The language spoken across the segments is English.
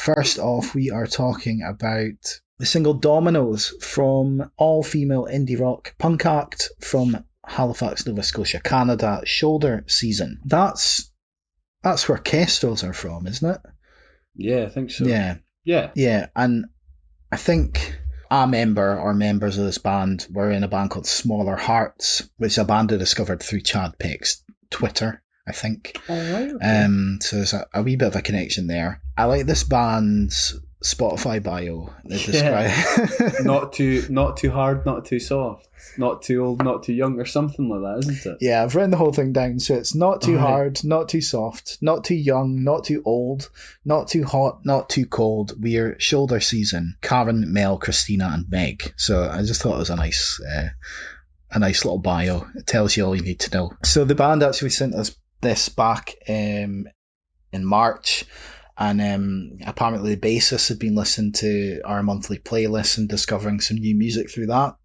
First off, we are talking about the single Dominoes from all-female indie rock punk act from Halifax, Nova Scotia, Canada, Shoulder Season. That's where Kestrels are from, isn't it? Yeah, I think so. Yeah. Yeah, and I think a member or members of this band were in a band called Smaller Hearts, which is a band I discovered through Chad Peck's Twitter, I think. All right. Okay. So there's a wee bit of a connection there. I like this band's Spotify bio. They describe not too hard, not too soft, not too old, not too young, or something like that, isn't it? Yeah, I've written the whole thing down. So it's not too hard, not too soft, not too young, not too old, not too hot, not too cold. We're Shoulder Season. Karen, Mel, Kristina, and Meg. So I just thought it was a nice little bio. It tells you all you need to know. So the band actually sent us this back in March. And apparently the bassist had been listening to our monthly playlist and discovering some new music through that.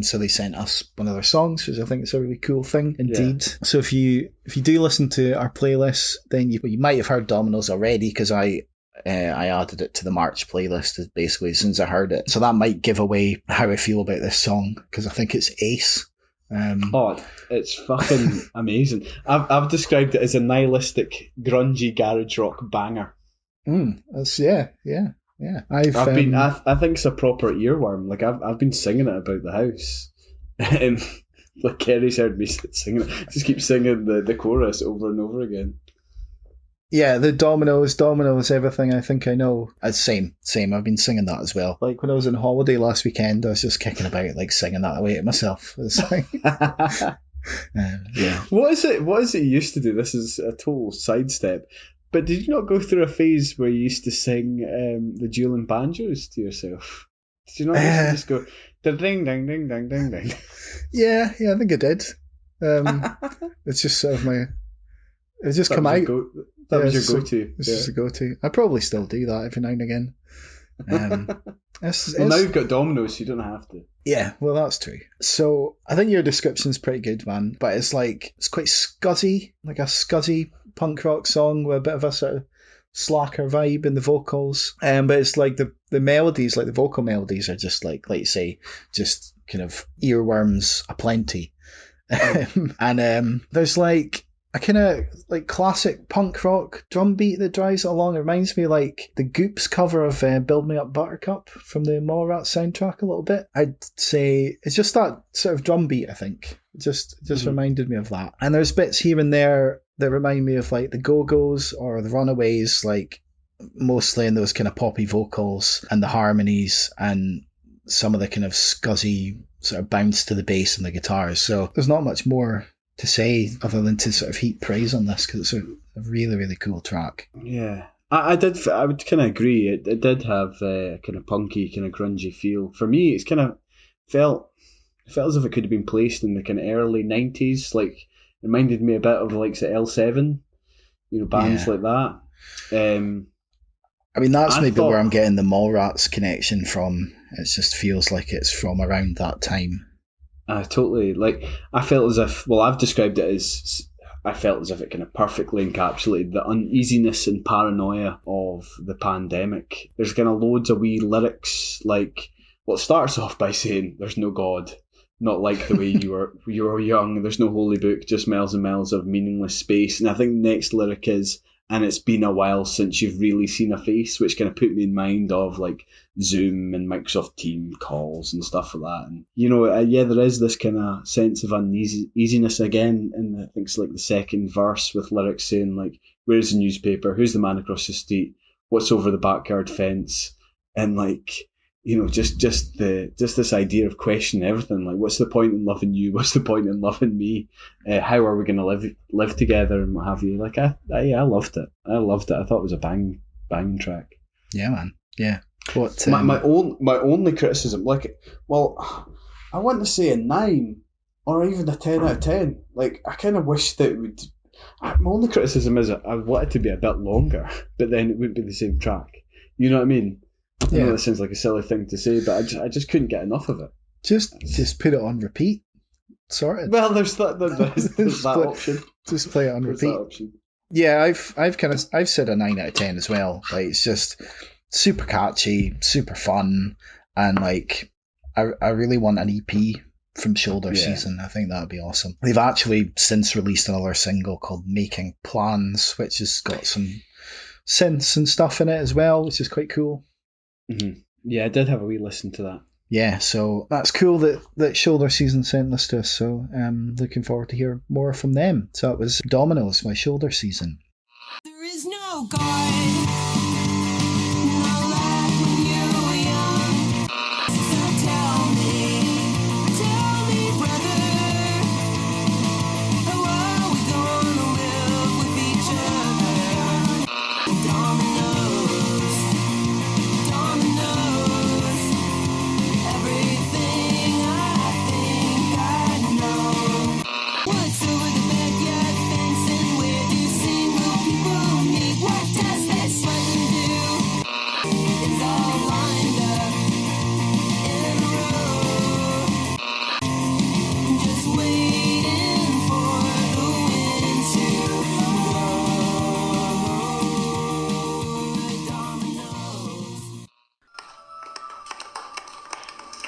So they sent us one of their songs, which I think is a really cool thing indeed. Yeah. So if you do listen to our playlist, then you might have heard Dominoes already, because I added it to the March playlist basically as soon as I heard it. So that might give away how I feel about this song, because I think it's ace. It's fucking amazing. I've described it as a nihilistic, grungy garage rock banger. That's yeah. I think it's a proper earworm. Like I've been singing it about the house. Like Kerry's heard me singing it. Just keep singing the chorus over and over again. Yeah, the Dominoes, everything I think I know. Same. I've been singing that as well. Like when I was on holiday last weekend, I was just kicking about, like singing that away to myself. It's like, yeah. What is it you used to do? This is a total sidestep. But did you not go through a phase where you used to sing the dueling banjos to yourself? Did you not used to just go ding ding ding ding ding ding? Yeah, I think I did. It's just sort of it's just come out. That was your go-to. This is a go-to. I probably still do that every now and again. Now you've got Dominoes, so you don't have to. Yeah, well, that's true. So I think your description's pretty good, man. But it's quite scuzzy, like a scuzzy punk rock song with a bit of a sort of slacker vibe in the vocals. But it's like the melodies, like the vocal melodies, are just like you say, just kind of earworms aplenty. And there's like a kind of like classic punk rock drum beat that drives it along. It reminds me like the Goops cover of Build Me Up Buttercup from the Mallrats soundtrack a little bit. I'd say it's just that sort of drum beat, I think. It just reminded me of that. And there's bits here and there that remind me of like the Go-Go's or the Runaways, like mostly in those kind of poppy vocals and the harmonies and some of the kind of scuzzy sort of bounce to the bass and the guitars. So there's not much more to say other than to sort of heap praise on this, because it's a really, really cool track. Yeah, I would kind of agree. It did have a kind of punky, kind of grungy feel. For me, it's kind of felt as if it could have been placed in the kind of early 90s. Like, reminded me a bit of like L7, bands like that. I mean, that's maybe where I'm getting the Mallrats connection from. It just feels like it's from around that time. Totally. Like, I felt as if, I've described it as, I felt as if it kind of perfectly encapsulated the uneasiness and paranoia of the pandemic. There's kind of loads of wee lyrics, like, it starts off by saying, there's no God, not like the way you were young, there's no holy book, just miles and miles of meaningless space. And I think the next lyric is, and it's been a while since you've really seen a face, which kind of put me in mind of like Zoom and Microsoft Team calls and stuff like that. And, there is this kind of sense of uneasiness again. And I think it's like the second verse with lyrics saying like, where's the newspaper? Who's the man across the street? What's over the backyard fence? And like, just this idea of questioning everything. Like, what's the point in loving you? What's the point in loving me? How are we going to live together and what have you? Like, I loved it. I thought it was a bang track. Yeah, man. Yeah. What? My only criticism, like, I want to say a 9 or even a 10 out of 10. Like, I kind of wish that it would. My only criticism is I want it to be a bit longer, but then it wouldn't be the same track. You know what I mean? I know that sounds like a silly thing to say, but I just couldn't get enough of it. Just put it on repeat. Sorry. Well, there's that option. Just play it on repeat. Yeah, I've said a 9 out of 10 as well. Like it's just super catchy, super fun, and like I really want an EP from Shoulder Yeah. Season. I think that'd be awesome. They've actually since released another single called Making Plans, which has got some synths and stuff in it as well, which is quite cool. Mm-hmm. Yeah, I did have a wee listen to that. Yeah, so that's cool that Shoulder Season sent this to us. So looking forward to hear more from them. So it was Dominoes, my Shoulder Season. There is no God, no life when you were young. So tell me, brother, how are we gonna live with each other? Dominoes, everything I think I know. What's over the backyard fence and where do single people meet? What does this button do? It's all lined up in a row, just waiting for the wind to blow. Dominoes.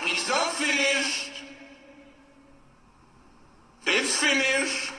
It's not finished. It's finished.